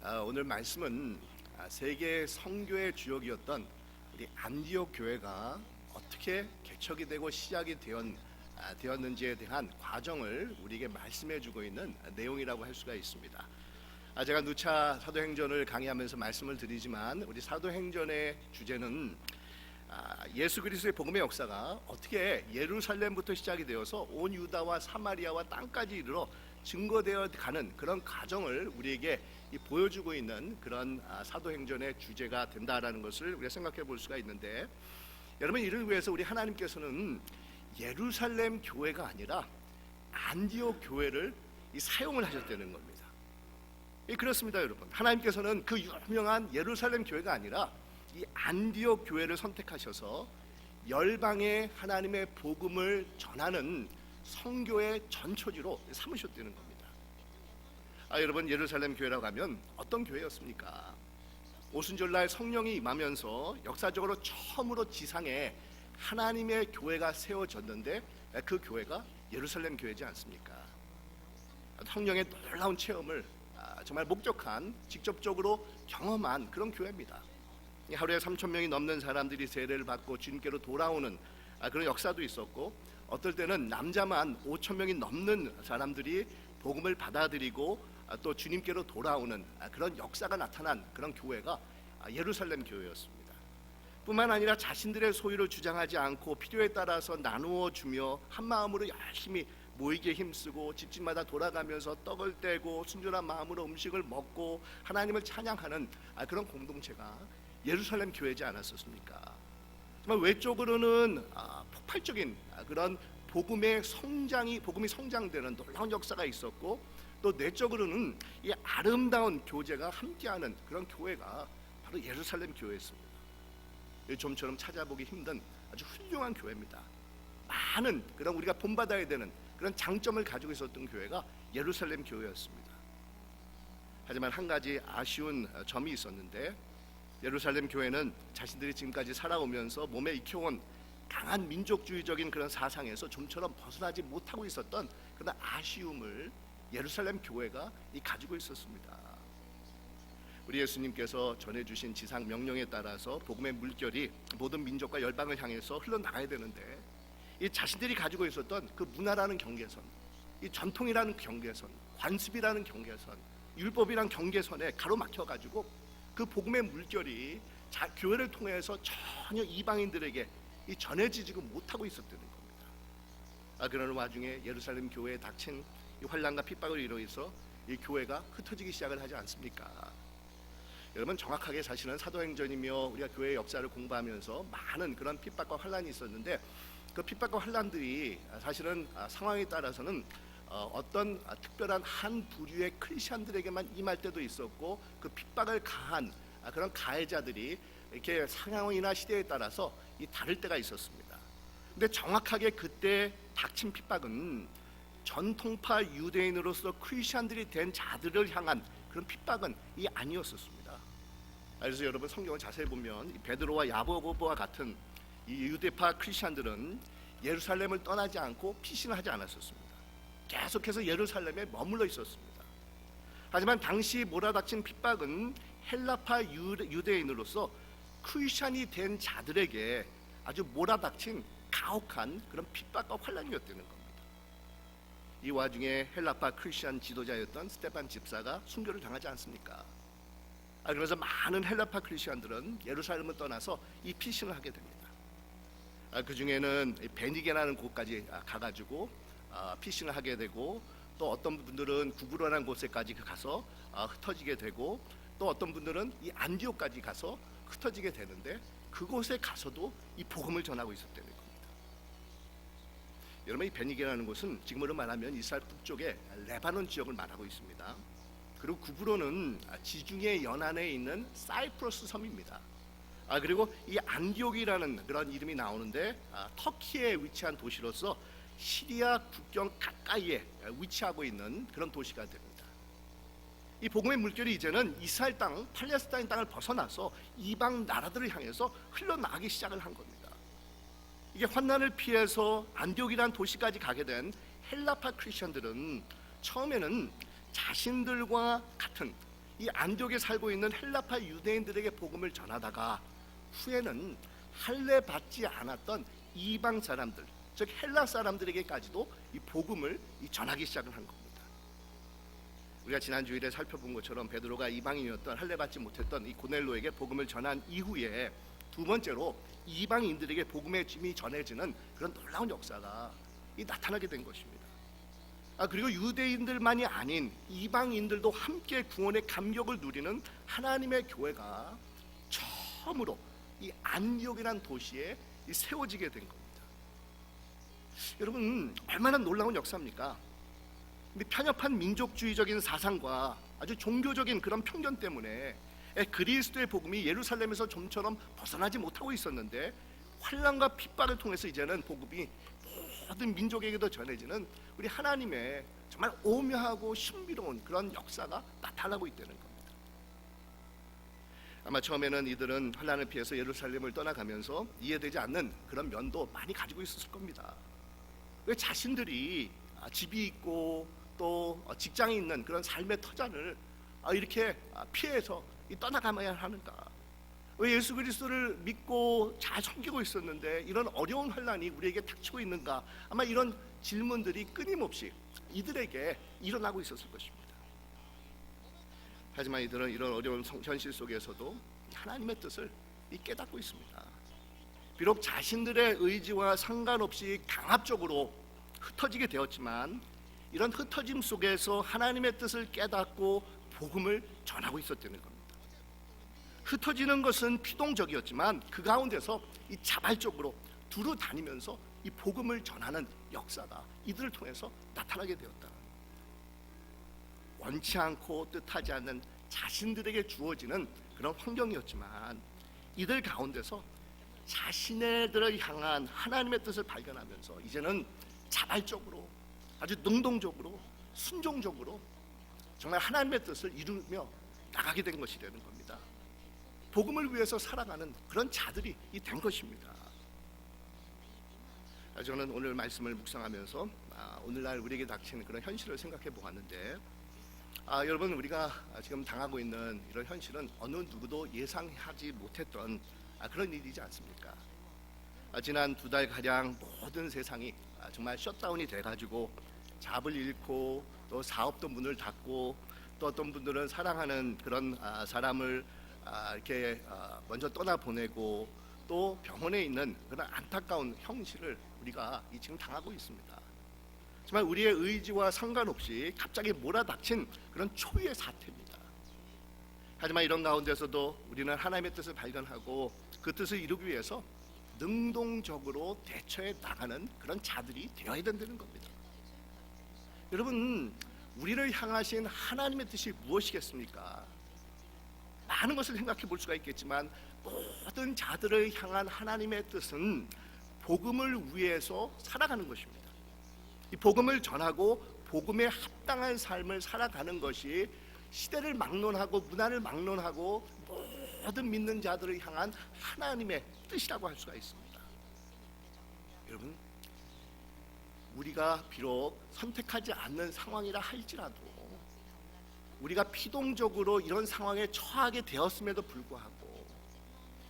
오늘 말씀은 세계 선교의 주역이었던 우리 안디옥 교회가 어떻게 개척이 되고 시작이 되었는지에 대한 과정을 우리에게 말씀해주고 있는 내용이라고 할 수가 있습니다. 제가 누차 사도행전을 강의하면서 말씀을 드리지만 우리 사도행전의 주제는 예수 그리스도의 복음의 역사가 어떻게 예루살렘부터 시작이 되어서 온 유다와 사마리아와 땅까지 이르러 증거되어 가는 그런 과정을 우리에게 보여주고 있는 그런 사도행전의 주제가 된다라는 것을 우리가 생각해 볼 수가 있는데, 여러분, 이를 위해서 우리 하나님께서는 예루살렘 교회가 아니라 안디옥 교회를 사용을 하셨다는 겁니다. 그렇습니다, 여러분. 하나님께서는 그 유명한 예루살렘 교회가 아니라 이 안디옥 교회를 선택하셔서 열방에 하나님의 복음을 전하는 선교의 전초지로 삼으셨다는 겁니다. 여러분, 예루살렘 교회라고 하면 어떤 교회였습니까? 오순절날 성령이 임하면서 역사적으로 처음으로 지상에 하나님의 교회가 세워졌는데 그 교회가 예루살렘 교회지 않습니까? 성령의 놀라운 체험을 정말 목적한, 직접적으로 경험한 그런 교회입니다. 하루에 3,000명이 넘는 사람들이 세례를 받고 주님께로 돌아오는 그런 역사도 있었고, 어떨 때는 남자만 5,000명이 넘는 사람들이 복음을 받아들이고 또 주님께로 돌아오는 그런 역사가 나타난 그런 교회가 예루살렘 교회였습니다. 뿐만 아니라 자신들의 소유를 주장하지 않고 필요에 따라서 나누어 주며 한 마음으로 열심히 모이게 힘쓰고 집집마다 돌아가면서 떡을 떼고 순전한 마음으로 음식을 먹고 하나님을 찬양하는 그런 공동체가 예루살렘 교회지 않았었습니까? 정말 외적으로는 폭발적인 그런 복음이 성장되는 놀라운 역사가 있었고, 또 내적으로는 이 아름다운 교제가 함께하는 그런 교회가 바로 예루살렘 교회였습니다. 좀처럼 찾아보기 힘든 아주 훌륭한 교회입니다. 많은 그런 우리가 본받아야 되는 그런 장점을 가지고 있었던 교회가 예루살렘 교회였습니다. 하지만 한 가지 아쉬운 점이 있었는데, 예루살렘 교회는 자신들이 지금까지 살아오면서 몸에 익혀온 강한 민족주의적인 그런 사상에서 좀처럼 벗어나지 못하고 있었던 그런 아쉬움을 예루살렘 교회가 가지고 있었습니다. 우리 예수님께서 전해주신 지상 명령에 따라서 복음의 물결이 모든 민족과 열방을 향해서 흘러나가야 되는데, 이 자신들이 가지고 있었던 그 문화라는 경계선, 이 전통이라는 경계선, 관습이라는 경계선, 율법이라는 경계선에 가로막혀가지고 그 복음의 물결이 교회를 통해서 전혀 이방인들에게 전해지지 못하고 있었다는 겁니다. 그러는 와중에 예루살렘 교회에 닥친 이 환난과 핍박을 이루어서 이 교회가 흩어지기 시작을 하지 않습니까? 여러분, 정확하게 사실은 사도행전이며 우리가 교회의 역사를 공부하면서 많은 그런 핍박과 환난이 있었는데, 그 핍박과 환난들이 사실은 상황에 따라서는 어떤 특별한 한 부류의 크리스천들에게만 임할 때도 있었고, 그 핍박을 가한 그런 가해자들이 이렇게 상황이나 시대에 따라서 다를 때가 있었습니다. 근데 정확하게 그때 닥친 핍박은 전통파 유대인으로서 크리스천들이 된 자들을 향한 그런 핍박은 아니었었습니다. 그래서 여러분, 성경을 자세히 보면 베드로와 야고보와 같은 이 유대파 크리스천들은 예루살렘을 떠나지 않고 피신을 하지 않았었습니다. 계속해서 예루살렘에 머물러 있었습니다. 하지만 당시 몰아닥친 핍박은 헬라파 유대인으로서 크리스천이 된 자들에게 아주 몰아닥친 가혹한 그런 핍박과 환난이었다는 겁니다. 이 와중에 헬라파 크리스천 지도자였던 스데반 집사가 순교를 당하지 않습니까? 그래서 많은 헬라파 크리스천들은 예루살렘을 떠나서 이 피신을 하게 됩니다. 그 중에는 베니게라는 곳까지 가가지고 피신을 하게 되고, 또 어떤 분들은 구브로라는 곳에까지 가서 흩어지게 되고, 또 어떤 분들은 이 안디옥까지 가서 흩어지게 되는데, 그곳에 가서도 이 복음을 전하고 있었다는 겁니다. 여러분, 이 베니게라는 곳은 지금으로 말하면 이스라엘 북쪽의 레바논 지역을 말하고 있습니다. 그리고 구브로는 지중해 연안에 있는 사이프러스 섬입니다. 그리고 이 안디옥이라는 그런 이름이 나오는데, 터키에 위치한 도시로서 시리아 국경 가까이에 위치하고 있는 그런 도시가 됩니다. 이 복음의 물결이 이제는 이스라엘 땅, 팔레스타인 땅을 벗어나서 이방 나라들을 향해서 흘러나가기 시작을 한 겁니다. 이게 환난을 피해서 안디옥이라는 도시까지 가게 된 헬라파 크리스천들은 처음에는 자신들과 같은 이 안디옥에 살고 있는 헬라파 유대인들에게 복음을 전하다가 후에는 할례 받지 않았던 이방 사람들, 즉 헬라 사람들에게까지도 이 복음을 전하기 시작을 한 겁니다. 우리가 지난 주일에 살펴본 것처럼 베드로가 이방인이었던 할례 받지 못했던 이 고넬로에게 복음을 전한 이후에 두 번째로 이방인들에게 복음의 짐이 전해지는 그런 놀라운 역사가 나타나게 된 것입니다. 그리고 유대인들만이 아닌 이방인들도 함께 구원의 감격을 누리는 하나님의 교회가 처음으로 이 안디옥이라는 도시에 세워지게 된 겁니다. 여러분, 얼마나 놀라운 역사입니까? 근데 편협한 민족주의적인 사상과 아주 종교적인 그런 편견 때문에 그리스도의 복음이 예루살렘에서 좀처럼 벗어나지 못하고 있었는데, 환난과 핍박을 통해서 이제는 복음이 모든 민족에게도 전해지는 우리 하나님의 정말 오묘하고 신비로운 그런 역사가 나타나고 있다는 겁니다. 아마 처음에는 이들은 환난을 피해서 예루살렘을 떠나가면서 이해되지 않는 그런 면도 많이 가지고 있었을 겁니다. 왜 자신들이 집이 있고 또 직장이 있는 그런 삶의 터전을 이렇게 피해서 떠나가야 하는가? 왜 예수 그리스도를 믿고 잘 섬기고 있었는데 이런 어려운 환난이 우리에게 닥치고 있는가? 아마 이런 질문들이 끊임없이 이들에게 일어나고 있었을 것입니다. 하지만 이들은 이런 어려운 현실 속에서도 하나님의 뜻을 깨닫고 있습니다. 비록 자신들의 의지와 상관없이 강압적으로 흩어지게 되었지만, 이런 흩어짐 속에서 하나님의 뜻을 깨닫고 복음을 전하고 있었다는 겁니다. 흩어지는 것은 피동적이었지만 그 가운데서 이 자발적으로 두루 다니면서 이 복음을 전하는 역사가 이들을 통해서 나타나게 되었다. 원치 않고 뜻하지 않는 자신들에게 주어지는 그런 환경이었지만, 이들 가운데서 자신들을 향한 하나님의 뜻을 발견하면서 이제는 자발적으로, 아주 능동적으로, 순종적으로 정말 하나님의 뜻을 이루며 나가게 된 것이 되는 겁니다. 복음을 위해서 살아가는 그런 자들이 된 것입니다. 저는 오늘 말씀을 묵상하면서 오늘날 우리에게 닥치는 그런 현실을 생각해 보았는데, 여러분, 우리가 지금 당하고 있는 이런 현실은 어느 누구도 예상하지 못했던 그런 일이지 않습니까? 지난 2달 가량 모든 세상이 정말 셧다운이 돼가지고 잡을 잃고 또 사업도 문을 닫고, 또 어떤 분들은 사랑하는 그런 사람을 이렇게 먼저 떠나 보내고, 또 병원에 있는 그런 안타까운 현실을 우리가 지금 당하고 있습니다. 정말 우리의 의지와 상관없이 갑자기 몰아닥친 그런 초유의 사태입니다. 하지만 이런 가운데서도 우리는 하나님의 뜻을 발견하고 그 뜻을 이루기 위해서 능동적으로 대처해 나가는 그런 자들이 되어야 된다는 겁니다. 여러분, 우리를 향하신 하나님의 뜻이 무엇이겠습니까? 많은 것을 생각해 볼 수가 있겠지만, 모든 자들을 향한 하나님의 뜻은 복음을 위해서 살아가는 것입니다. 이 복음을 전하고 복음에 합당한 삶을 살아가는 것이 시대를 막론하고 문화를 막론하고 모든 믿는 자들을 향한 하나님의 뜻이라고 할 수가 있습니다. 여러분, 우리가 비록 선택하지 않는 상황이라 할지라도, 우리가 피동적으로 이런 상황에 처하게 되었음에도 불구하고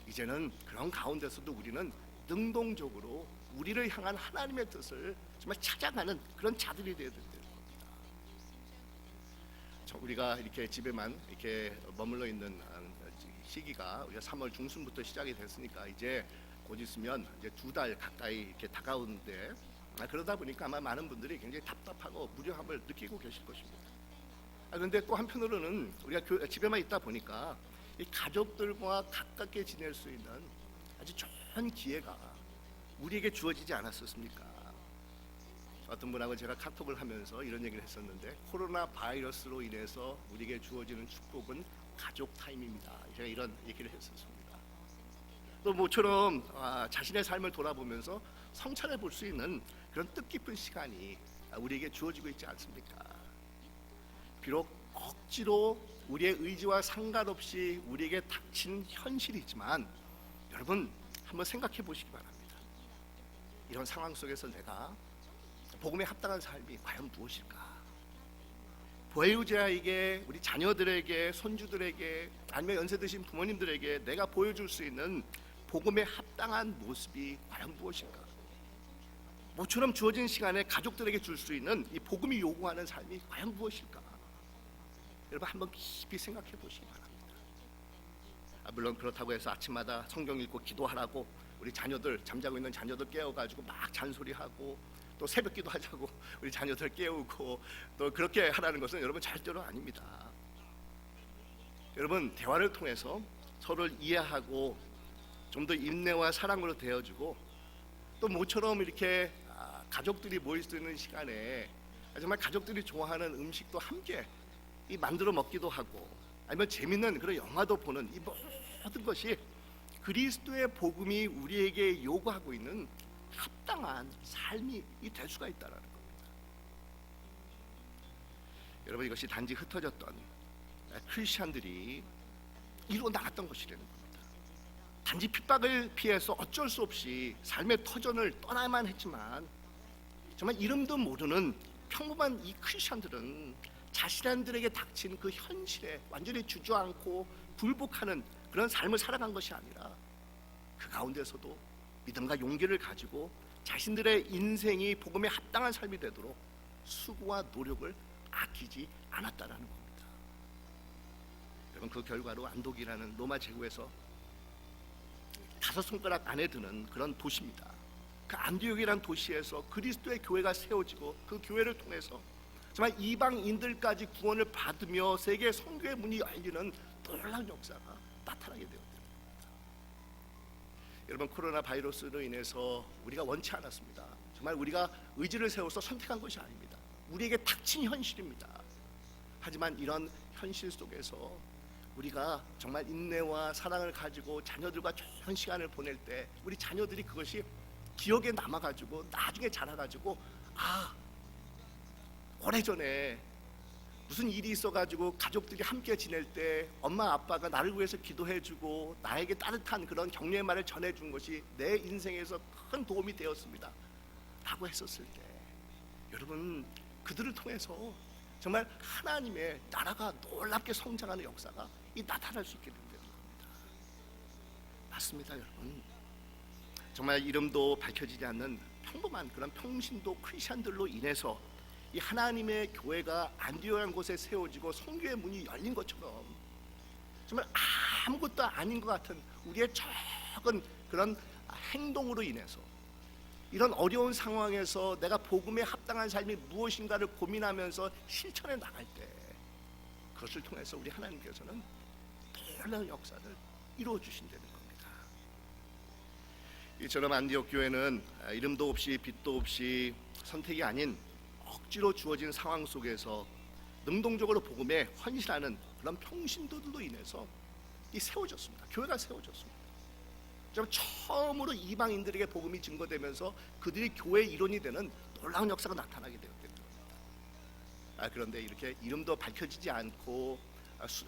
이제는 그런 가운데서도 우리는 능동적으로 우리를 향한 하나님의 뜻을 정말 찾아가는 그런 자들이 되어야 된다는 겁니다. 우리가 이렇게 집에만 이렇게 머물러 있는 시기가 우리가 3월 중순부터 시작이 됐으니까 이제 곧 있으면 이제 2달 가까이 이렇게 다가오는데, 그러다 보니까 아마 많은 분들이 굉장히 답답하고 무료함을 느끼고 계실 것입니다. 그런데 또 한편으로는 우리가 집에만 있다 보니까 이 가족들과 가깝게 지낼 수 있는 아주 좋은 기회가 우리에게 주어지지 않았었습니까? 어떤 분하고 제가 카톡을 하면서 이런 얘기를 했었는데, 코로나 바이러스로 인해서 우리에게 주어지는 축복은 가족 타임입니다. 제가 이런 얘기를 했었습니다. 또 모처럼 자신의 삶을 돌아보면서 성찰해 볼 수 있는 그런 뜻깊은 시간이 우리에게 주어지고 있지 않습니까? 비록 억지로 우리의 의지와 상관없이 우리에게 닥친 현실이지만, 여러분 한번 생각해 보시기 바랍니다. 이런 상황 속에서 내가 복음에 합당한 삶이 과연 무엇일까? 보혜자에게, 우리 자녀들에게, 손주들에게, 아니면 연세 드신 부모님들에게 내가 보여줄 수 있는 복음에 합당한 모습이 과연 무엇인가? 모처럼 주어진 시간에 가족들에게 줄 수 있는 이 복음이 요구하는 삶이 과연 무엇일까? 여러분 한번 깊이 생각해 보시기 바랍니다. 물론 그렇다고 해서 아침마다 성경 읽고 기도하라고 우리 자녀들, 잠자고 있는 자녀들 깨워가지고 막 잔소리하고 또 새벽기도 하자고 우리 자녀들 깨우고 또 그렇게 하라는 것은 여러분 절대로 아닙니다. 여러분 대화를 통해서 서로를 이해하고 좀 더 인내와 사랑으로 대해주고 또 모처럼 이렇게 가족들이 모일 수 있는 시간에 정말 가족들이 좋아하는 음식도 함께 만들어 먹기도 하고 아니면 재밌는 그런 영화도 보는 이 모든 것이 그리스도의 복음이 우리에게 요구하고 있는 합당한 삶이 될 수가 있다는 겁니다. 여러분 이것이 단지 흩어졌던 크리스찬들이 이루어 나갔던 것이라는 겁니다. 단지 핍박을 피해서 어쩔 수 없이 삶의 터전을 떠나야만 했지만 정말 이름도 모르는 평범한 이 크리스찬들은 자신들에게 닥친 그 현실에 완전히 주저앉고 굴복하는 그런 삶을 살아간 것이 아니라 그 가운데서도 믿음과 용기를 가지고 자신들의 인생이 복음에 합당한 삶이 되도록 수고와 노력을 아끼지 않았다라는 겁니다. 여러분 그 결과로 안독이라는 로마 제국에서 5손가락 안에 드는 그런 도시입니다. 그 안디옥이라는 도시에서 그리스도의 교회가 세워지고 그 교회를 통해서 정말 이방인들까지 구원을 받으며 세계 선교의 문이 열리는 놀라운 역사가 나타나게 되었습니다. 여러분 코로나 바이러스로 인해서 우리가 원치 않았습니다. 정말 우리가 의지를 세워서 선택한 것이 아닙니다. 우리에게 닥친 현실입니다. 하지만 이런 현실 속에서 우리가 정말 인내와 사랑을 가지고 자녀들과 좋은 시간을 보낼 때 우리 자녀들이 그것이 기억에 남아가지고 나중에 자라가지고 오래전에 무슨 일이 있어가지고 가족들이 함께 지낼 때 엄마 아빠가 나를 위해서 기도해주고 나에게 따뜻한 그런 격려의 말을 전해준 것이 내 인생에서 큰 도움이 되었습니다 라고 했었을 때 여러분 그들을 통해서 정말 하나님의 나라가 놀랍게 성장하는 역사가 나타날 수 있게 된다는 겁니다. 맞습니다 여러분. 정말 이름도 밝혀지지 않는 평범한 그런 평신도 크리스찬들로 인해서 이 하나님의 교회가 안디옥이라는 곳에 세워지고 선교의 문이 열린 것처럼 정말 아무것도 아닌 것 같은 우리의 적은 그런 행동으로 인해서 이런 어려운 상황에서 내가 복음에 합당한 삶이 무엇인가를 고민하면서 실천해 나갈 때 그것을 통해서 우리 하나님께서는 놀라운 역사를 이루어 주신다는 겁니다. 이처럼 안디옥 교회는 이름도 없이 빛도 없이 선택이 아닌 억지로 주어진 상황 속에서 능동적으로 복음에 헌신하는 그런 평신도들로 인해서 세워졌습니다. 교회가 세워졌습니다. 처음으로 이방인들에게 복음이 증거되면서 그들이 교회의 일원이 되는 놀라운 역사가 나타나게 되었던 겁니다. 그런데 이렇게 이름도 밝혀지지 않고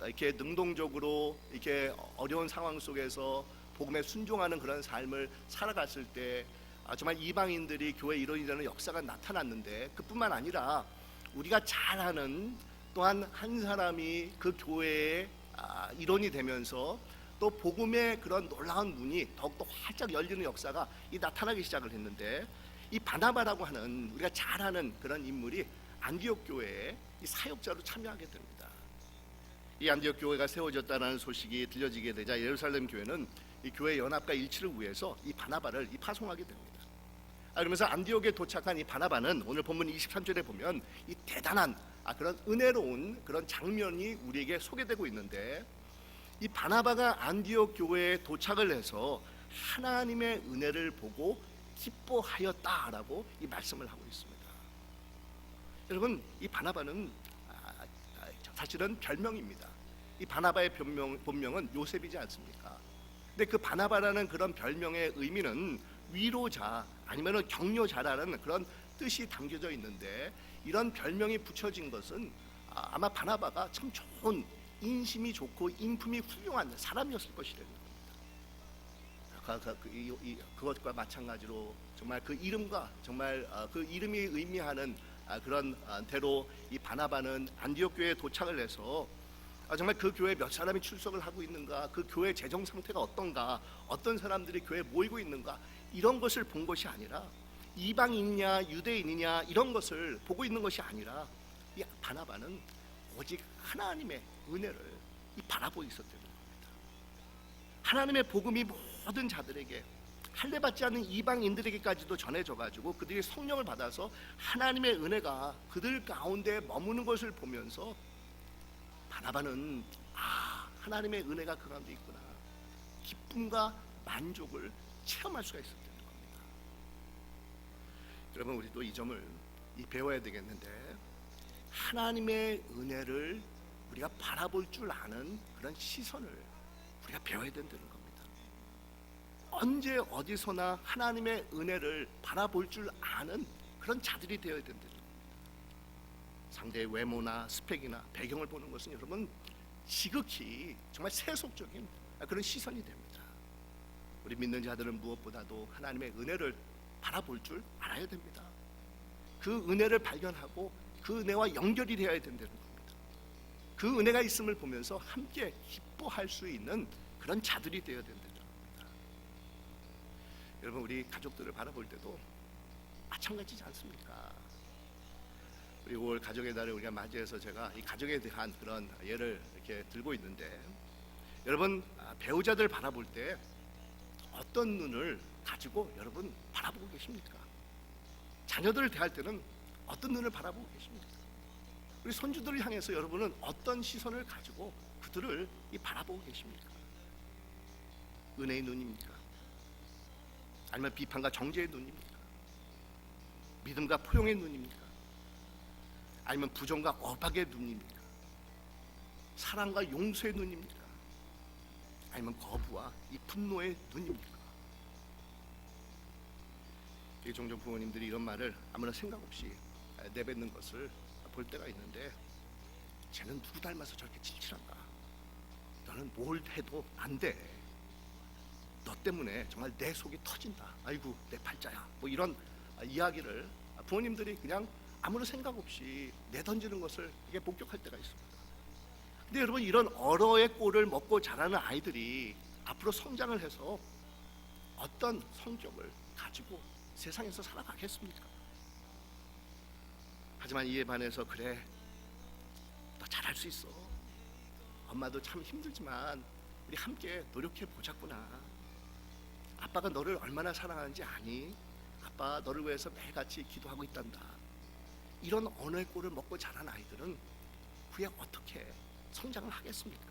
이렇게 능동적으로 이렇게 어려운 상황 속에서 복음에 순종하는 그런 삶을 살아갔을 때 정말 이방인들이 교회 일원이 되는 역사가 나타났는데 그뿐만 아니라 우리가 잘 아는 또한 한 사람이 그 교회의 일원이 되면서 또 복음의 그런 놀라운 문이 더욱더 활짝 열리는 역사가 나타나기 시작을 했는데 이 바나바라고 하는 우리가 잘 아는 그런 인물이 안디옥 교회의 사역자로 참여하게 됩니다. 이 안디옥 교회가 세워졌다는 소식이 들려지게 되자 예루살렘 교회는 이 교회 연합과 일치를 위해서 이 바나바를 파송하게 됩니다. 그러면서 안디옥에 도착한 이 바나바는 오늘 본문 23절에 보면 이 대단한 그런 은혜로운 그런 장면이 우리에게 소개되고 있는데 이 바나바가 안디옥 교회에 도착을 해서 하나님의 은혜를 보고 기뻐하였다라고 이 말씀을 하고 있습니다. 여러분 이 바나바는 사실은 별명입니다. 이 바나바의 본명은 요셉이지 않습니까? 근데 그 바나바라는 그런 별명의 의미는 위로자 아니면 격려자라는 그런 뜻이 담겨져 있는데 이런 별명이 붙여진 것은 아마 바나바가 참 좋은 인심이 좋고 인품이 훌륭한 사람이었을 것이라는 겁니다. 그것과 마찬가지로 정말 그 이름과 정말 그 이름이 의미하는 그런 대로 이 바나바는 안디옥 교회에 도착을 해서 정말 그 교회에 몇 사람이 출석을 하고 있는가, 그 교회 재정 상태가 어떤가, 어떤 사람들이 교회에 모이고 있는가, 이런 것을 본 것이 아니라 이방인이냐 유대인이냐 이런 것을 보고 있는 것이 아니라 이 바나바는 오직 하나님의 은혜를 바라보고 있었다는 겁니다. 하나님의 복음이 모든 자들에게, 할례받지 않는 이방인들에게까지도 전해져 가지고 그들이 성령을 받아서 하나님의 은혜가 그들 가운데 머무는 것을 보면서 바나바는 하나님의 은혜가 그 가운데 있구나, 기쁨과 만족을 체험할 수가 있었다는 겁니다. 여러분, 우리도 이 점을 배워야 되겠는데, 하나님의 은혜를 우리가 바라볼 줄 아는 그런 시선을 우리가 배워야 된다는 겁니다. 언제 어디서나 하나님의 은혜를 바라볼 줄 아는 그런 자들이 되어야 된다는 겁니다. 상대의 외모나 스펙이나 배경을 보는 것은 여러분 지극히 정말 세속적인 그런 시선이 됩니다. 우리 믿는 자들은 무엇보다도 하나님의 은혜를 바라볼 줄 알아야 됩니다. 그 은혜를 발견하고 그 은혜와 연결이 되어야 된다는 겁니다. 그 은혜가 있음을 보면서 함께 기뻐할 수 있는 그런 자들이 되어야 된다는 겁니다. 여러분, 우리 가족들을 바라볼 때도 마찬가지지 않습니까? 우리 5월 가족의 달을 우리가 맞이해서 제가 이 가족에 대한 그런 예를 이렇게 들고 있는데, 여러분 배우자들 바라볼 때 어떤 눈을 가지고 여러분 바라보고 계십니까? 자녀들을 대할 때는 어떤 눈을 바라보고 계십니까? 우리 손주들을 향해서 여러분은 어떤 시선을 가지고 그들을 바라보고 계십니까? 은혜의 눈입니까? 아니면 비판과 정죄의 눈입니까? 믿음과 포용의 눈입니까? 아니면 부정과 억압의 눈입니까? 사랑과 용서의 눈입니까? 아니면 거부와 이 분노의 눈입니까? 종종 부모님들이 이런 말을 아무런 생각 없이 내뱉는 것을 볼 때가 있는데, 쟤는 누구 닮아서 저렇게 칠칠한가? 너는 뭘 해도 안 돼. 너 때문에 정말 내 속이 터진다. 아이고 내 팔자야. 뭐 이런 이야기를 부모님들이 그냥 아무런 생각 없이 내던지는 것을 이게 목격할 때가 있습니다. 근데 여러분, 이런 얼어의 꼴을 먹고 자라는 아이들이 앞으로 성장을 해서 어떤 성격을 가지고 세상에서 살아가겠습니까? 하지만 이에 반해서, 그래 너 잘할 수 있어, 엄마도 참 힘들지만 우리 함께 노력해 보자꾸나, 아빠가 너를 얼마나 사랑하는지 아니? 아빠 너를 위해서 매일같이 기도하고 있단다. 이런 언어의 꼴을 먹고 자란 아이들은 후에 어떻게 성장을 하겠습니까?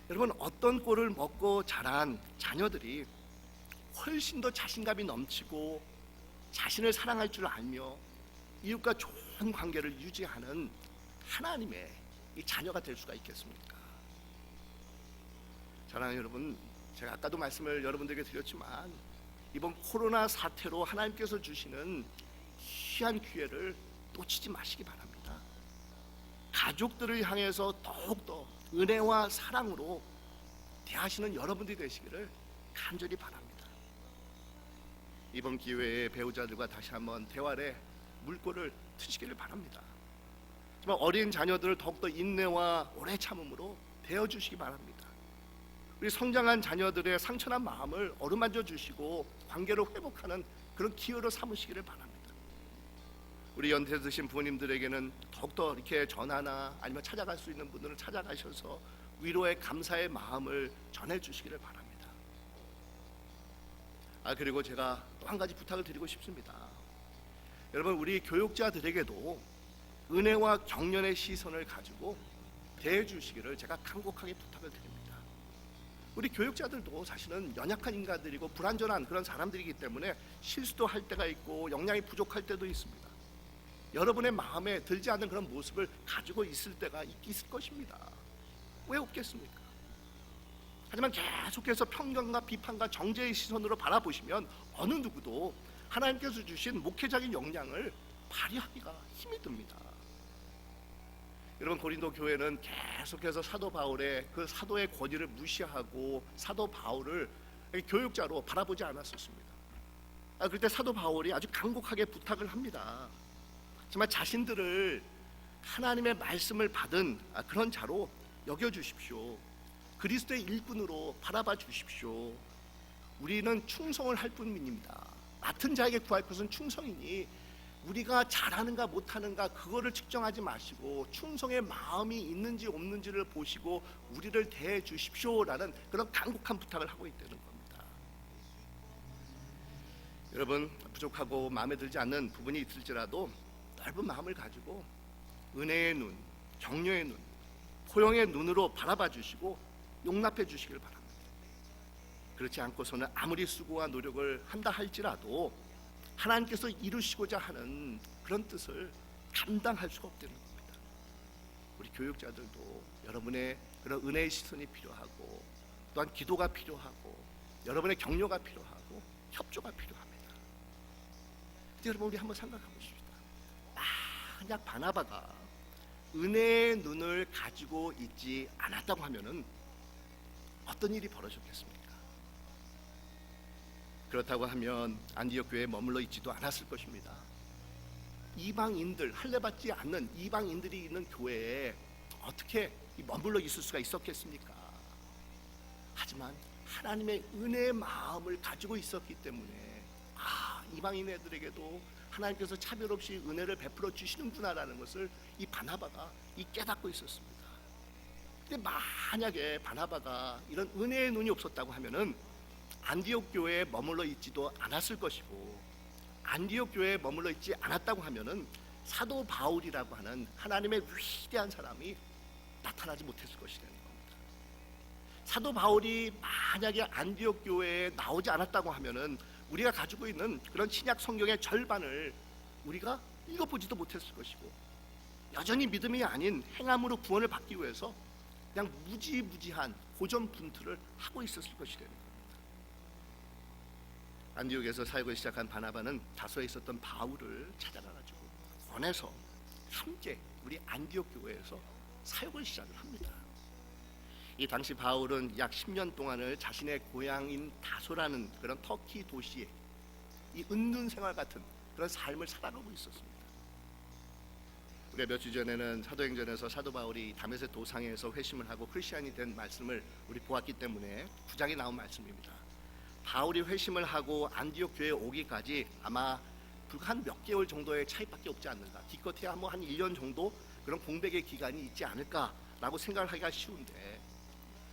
여러분, 어떤 꼴을 먹고 자란 자녀들이 훨씬 더 자신감이 넘치고 자신을 사랑할 줄 알며 이웃과 좋은 관계를 유지하는 하나님의 이 자녀가 될 수가 있겠습니까? 사랑하는 여러분, 제가 아까도 말씀을 여러분들에게 드렸지만 이번 코로나 사태로 하나님께서 주시는 귀한 기회를 놓치지 마시기 바랍니다. 가족들을 향해서 더욱더 은혜와 사랑으로 대하시는 여러분들이 되시기를 간절히 바랍니다. 이번 기회에 배우자들과 다시 한번 대화의 물꼬를 트시기를 바랍니다. 정말 어린 자녀들을 더욱더 인내와 오래 참음으로 대어주시기 바랍니다. 우리 성장한 자녀들의 상처난 마음을 어루만져 주시고 관계를 회복하는 그런 기회로 삼으시기를 바랍니다. 우리 연세 드신 부모님들에게는 더욱더 이렇게 전화나 아니면 찾아갈 수 있는 분들은 찾아가셔서 위로의 감사의 마음을 전해주시기를 바랍니다. 그리고 제가 또 한 가지 부탁을 드리고 싶습니다. 여러분, 우리 교육자들에게도 은혜와 경륜의 시선을 가지고 대해주시기를 제가 간곡하게 부탁을 드립니다. 우리 교육자들도 사실은 연약한 인간들이고 불완전한 그런 사람들이기 때문에 실수도 할 때가 있고 역량이 부족할 때도 있습니다. 여러분의 마음에 들지 않는 그런 모습을 가지고 있을 때가 있을 것입니다. 왜 없겠습니까? 하지만 계속해서 편견과 비판과 정죄의 시선으로 바라보시면 어느 누구도 하나님께서 주신 목회적인 역량을 발휘하기가 힘이 듭니다. 여러분, 고린도 교회는 계속해서 사도 바울의 그 사도의 권위를 무시하고 사도 바울을 교육자로 바라보지 않았었습니다. 그때 사도 바울이 아주 간곡하게 부탁을 합니다. 정말 자신들을 하나님의 말씀을 받은 그런 자로 여겨주십시오. 그리스도의 일꾼으로 바라봐 주십시오. 우리는 충성을 할 뿐입니다. 맡은 자에게 구할 것은 충성이니 우리가 잘하는가 못하는가 그거를 측정하지 마시고 충성의 마음이 있는지 없는지를 보시고 우리를 대해 주십시오라는 그런 간곡한 부탁을 하고 있다는 겁니다. 여러분, 부족하고 마음에 들지 않는 부분이 있을지라도 넓은 마음을 가지고 은혜의 눈, 격려의 눈, 포용의 눈으로 바라봐 주시고 용납해 주시길 바랍니다. 그렇지 않고서는 아무리 수고와 노력을 한다 할지라도 하나님께서 이루시고자 하는 그런 뜻을 감당할 수가 없다는 겁니다. 우리 교육자들도 여러분의 그런 은혜의 시선이 필요하고 또한 기도가 필요하고 여러분의 격려가 필요하고 협조가 필요합니다. 근데 여러분, 우리 한번 생각해 보십시다. 만약 바나바가 은혜의 눈을 가지고 있지 않았다고 하면은 어떤 일이 벌어졌겠습니까? 그렇다고 하면 안디옥 교회에 머물러 있지도 않았을 것입니다. 이방인들, 할례받지 않는 이방인들이 있는 교회에 어떻게 머물러 있을 수가 있었겠습니까? 하지만 하나님의 은혜의 마음을 가지고 있었기 때문에 이방인 애들에게도 하나님께서 차별 없이 은혜를 베풀어 주시는구나라는 것을 이 바나바가 깨닫고 있었습니다. 근데 만약에 바나바가 이런 은혜의 눈이 없었다고 하면은 안디옥 교회에 머물러 있지도 않았을 것이고, 안디옥 교회에 머물러 있지 않았다고 하면은 사도 바울이라고 하는 하나님의 위대한 사람이 나타나지 못했을 것이라는 겁니다. 사도 바울이 만약에 안디옥 교회에 나오지 않았다고 하면은 우리가 가지고 있는 그런 신약 성경의 절반을 우리가 읽어보지도 못했을 것이고, 여전히 믿음이 아닌 행함으로 구원을 받기 위해서 그냥 무지무지한 고전분투를 하고 있었을 것이라는 겁니다. 안디옥에서 사역을 시작한 바나바는 다소에 있었던 바울을 찾아가가지고 권해서 함께 우리 안디옥 교회에서 사역을 시작을 합니다. 이 당시 바울은 약 10년 동안을 자신의 고향인 다소라는 그런 터키 도시에 이 은둔 생활 같은 그런 삶을 살아가고 있었습니다. 우리가 몇 주 전에는 사도행전에서 사도 바울이 다메섹 도상에서 회심을 하고 크리스천이 된 말씀을 우리 보았기 때문에 9장에 나온 말씀입니다. 바울이 회심을 하고 안디옥 교회에 오기까지 아마 불과 한 몇 개월 정도의 차이밖에 없지 않는가, 기껏해야 한 1년 정도 그런 공백의 기간이 있지 않을까라고 생각을 하기가 쉬운데,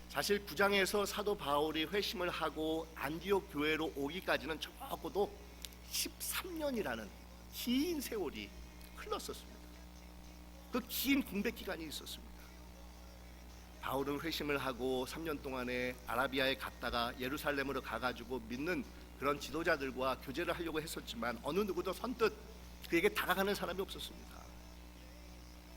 사실 9장에서 사도 바울이 회심을 하고 안디옥 교회로 오기까지는 적어도 13년이라는 긴 세월이 흘렀었습니다. 그 긴 공백 기간이 있었습니다. 바울은 회심을 하고 3년 동안에 아라비아에 갔다가 예루살렘으로 가가지고 믿는 그런 지도자들과 교제를 하려고 했었지만 어느 누구도 선뜻 그에게 다가가는 사람이 없었습니다.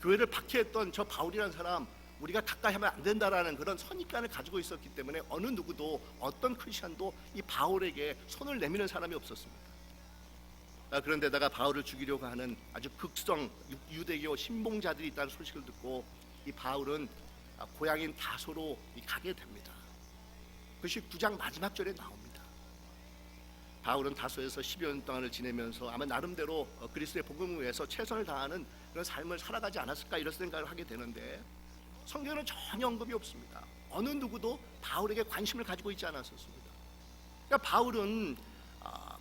교회를 박해했던 저 바울이라는 사람, 우리가 가까이 하면 안 된다라는 그런 선입관을 가지고 있었기 때문에 어느 누구도, 어떤 크리스천도 이 바울에게 손을 내미는 사람이 없었습니다. 그런데다가 바울을 죽이려고 하는 아주 극성 유대교 신봉자들이 있다는 소식을 듣고 이 바울은 고향인 다소로 가게 됩니다. 그것이 9장 마지막 절에 나옵니다. 바울은 다소에서 10여 년 동안을 지내면서 아마 나름대로 그리스도의 복음을 위해서 최선을 다하는 그런 삶을 살아가지 않았을까, 이런 생각을 하게 되는데, 성경에는 전혀 언급이 없습니다. 어느 누구도 바울에게 관심을 가지고 있지 않았었습니다. 그러니까 바울은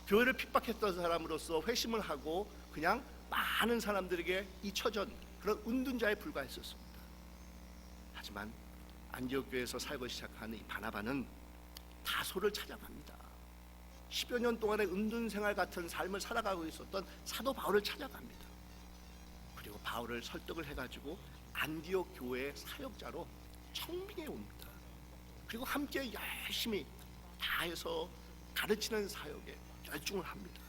교회를 핍박했던 사람으로서 회심을 하고 그냥 많은 사람들에게 잊혀진 그런 은둔자에 불과했었습니다. 하지만 안디옥 교회에서 사역을 시작한 이 바나바는 다소를 찾아갑니다. 10여 년 동안의 은둔 생활 같은 삶을 살아가고 있었던 사도 바울을 찾아갑니다. 그리고 바울을 설득을 해가지고 안디옥 교회의 사역자로 청빙해 옵니다. 그리고 함께 열심히 다해서 가르치는 사역에 열중을 합니다.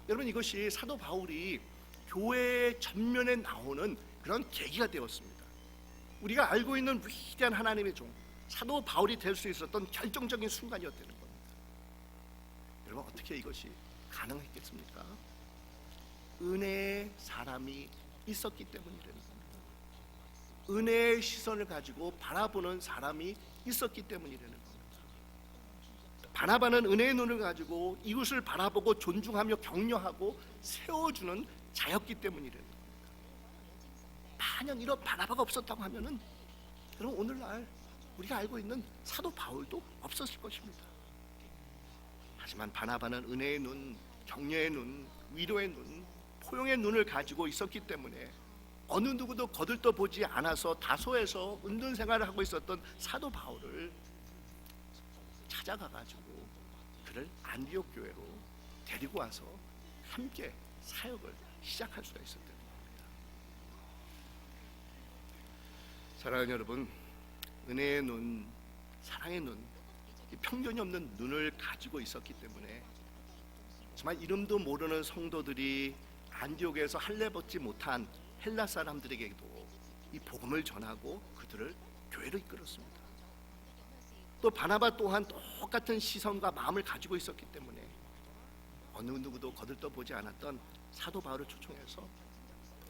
여러분, 이것이 사도 바울이 교회의 전면에 나오는 그런 계기가 되었습니다. 우리가 알고 있는 위대한 하나님의 종 사도 바울이 될 수 있었던 결정적인 순간이었다는 겁니다. 여러분, 어떻게 이것이 가능했겠습니까? 은혜의 사람이 있었기 때문이라는 겁니다. 은혜의 시선을 가지고 바라보는 사람이 있었기 때문이라는 겁니다. 바나바는 은혜의 눈을 가지고 이웃을 바라보고 존중하며 격려하고 세워주는 자였기 때문이라는 겁니다. 만약 이런 바나바가 없었다고 하면은 여러분 오늘날 우리가 알고 있는 사도 바울도 없었을 것입니다. 하지만 바나바는 은혜의 눈, 격려의 눈, 위로의 눈, 포용의 눈을 가지고 있었기 때문에 어느 누구도 거들떠보지 않아서 다소에서 은둔 생활을 하고 있었던 사도 바울을 찾아가가지고 그를 안디옥 교회로 데리고 와서 함께 사역을 시작할 수가 있었던 겁니다. 사랑하는 여러분, 은혜의 눈, 사랑의 눈, 편견이 없는 눈을 가지고 있었기 때문에 정말 이름도 모르는 성도들이 안디옥에서 할례 받지 못한 헬라 사람들에게도 이 복음을 전하고 그들을 교회로 이끌었습니다. 또 바나바 또한 똑같은 시선과 마음을 가지고 있었기 때문에 어느 누구도 거들떠보지 않았던 사도 바울을 초청해서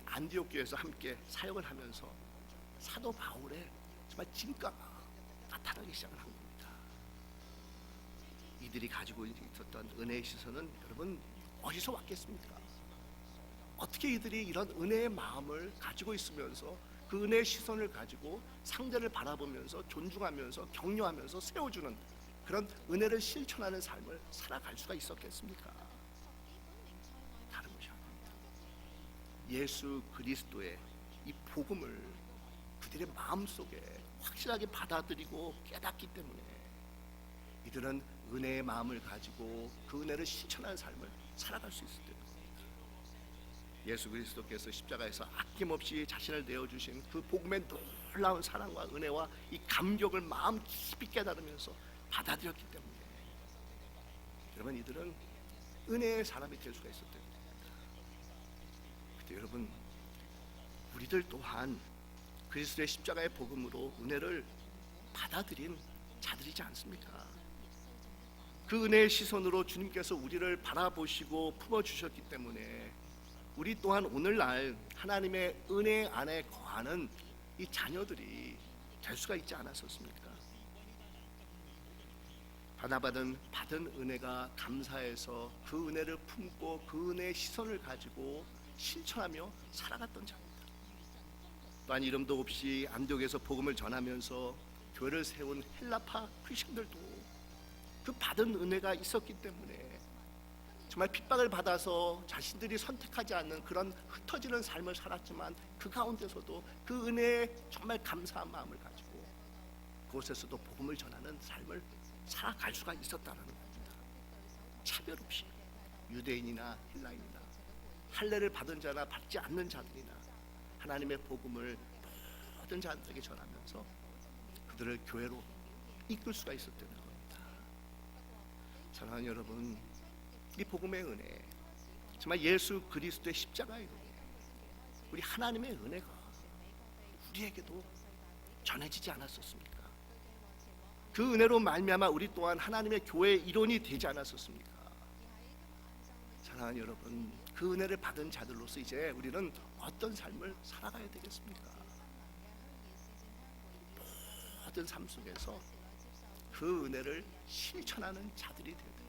안디옥 교회에서 함께 사역을 하면서 사도 바울의 정말 진가가 나타나기 시작을 한 겁니다. 이들이 가지고 있었던 은혜의 시선은 여러분 어디서 왔겠습니까? 어떻게 이들이 이런 은혜의 마음을 가지고 있으면서 그 은혜의 시선을 가지고 상대를 바라보면서 존중하면서 격려하면서 세워주는 그런 은혜를 실천하는 삶을 살아갈 수가 있었겠습니까? 다른 것이 아닙니다. 예수 그리스도의 이 복음을 그들의 마음속에 확실하게 받아들이고 깨닫기 때문에 이들은 은혜의 마음을 가지고 그 은혜를 실천하는 삶을 살아갈 수 있을 때입니다. 예수 그리스도께서 십자가에서 아낌없이 자신을 내어주신 그 복음의 놀라운 사랑과 은혜와 이 감격을 마음 깊이 깨달으면서 받아들였기 때문에 여러분 이들은 은혜의 사람이 될 수가 있었던 겁니다. 그때 여러분 우리들 또한 그리스도의 십자가의 복음으로 은혜를 받아들인 자들이지 않습니까? 그 은혜의 시선으로 주님께서 우리를 바라보시고 품어주셨기 때문에 우리 또한 오늘날 하나님의 은혜 안에 거하는 이 자녀들이 될 수가 있지 않았었습니까? 받은 은혜가 감사해서 그 은혜를 품고 그 은혜의 시선을 가지고 실천하며 살아갔던 자입니다. 또한 이름도 없이 안디옥에서 복음을 전하면서 교회를 세운 헬라파 크리스천들도 그 받은 은혜가 있었기 때문에 정말 핍박을 받아서 자신들이 선택하지 않는 그런 흩어지는 삶을 살았지만 그 가운데서도 그 은혜에 정말 감사한 마음을 가지고 그곳에서도 복음을 전하는 삶을 살아갈 수가 있었다는 겁니다. 차별 없이 유대인이나 헬라인이나 할례를 받은 자나 받지 않는 자들이나 하나님의 복음을 모든 자들에게 전하면서 그들을 교회로 이끌 수가 있었다는 겁니다. 사랑하는 여러분, 이 복음의 은혜, 정말 예수 그리스도의 십자가의 은혜, 우리 하나님의 은혜가 우리에게도 전해지지 않았었습니까? 그 은혜로 말미암아 우리 또한 하나님의 교회의 일원이 되지 않았었습니까? 사랑하는 여러분, 그 은혜를 받은 자들로서 이제 우리는 어떤 삶을 살아가야 되겠습니까? 모든 삶 속에서 그 은혜를 실천하는 자들이 되어야 됩니다.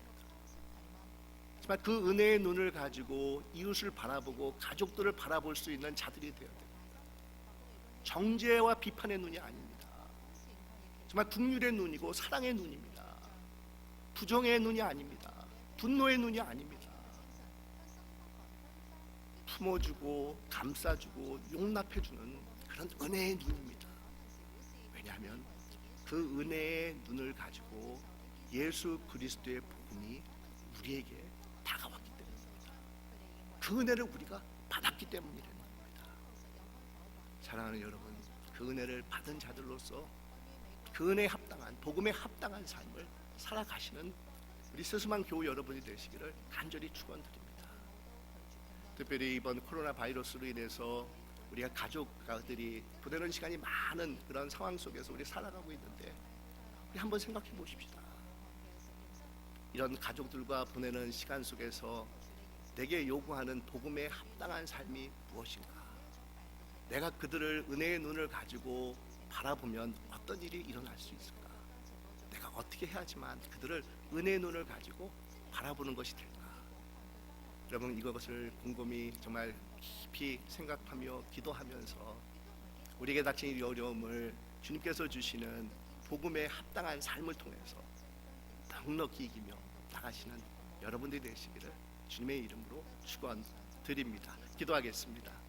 정말 그 은혜의 눈을 가지고 이웃을 바라보고 가족들을 바라볼 수 있는 자들이 되어야 됩니다. 정죄와 비판의 눈이 아닙니다. 정말 긍휼의 눈이고 사랑의 눈입니다. 부정의 눈이 아닙니다. 분노의 눈이 아닙니다. 품어주고 감싸주고 용납해주는 그런 은혜의 눈입니다. 왜냐하면 그 은혜의 눈을 가지고 예수 그리스도의 복음이 우리에게 다가왔기 때문입니다. 그 은혜를 우리가 받았기 때문이라는 겁니다. 사랑하는 여러분, 그 은혜를 받은 자들로서 그 은혜에 합당한, 복음에 합당한 삶을 살아가시는 우리 스스만 교우 여러분이 되시기를 간절히 축원드립니다. 특별히 이번 코로나 바이러스로 인해서 우리가 가족들이 보내는 시간이 많은 그런 상황 속에서 우리 살아가고 있는데 우리 한번 생각해 보십시다. 이런 가족들과 보내는 시간 속에서 내게 요구하는 복음에 합당한 삶이 무엇인가? 내가 그들을 은혜의 눈을 가지고 바라보면 어떤 일이 일어날 수 있을까? 내가 어떻게 해야지만 그들을 은혜의 눈을 가지고 바라보는 것이 될까? 여러분 이것을 곰곰이 정말 깊이 생각하며 기도하면서 우리에게 닥친 이 어려움을 주님께서 주시는 복음에 합당한 삶을 통해서 넉넉히 이기며 나가시는 여러분들이 되시기를 주님의 이름으로 축원드립니다. 기도하겠습니다.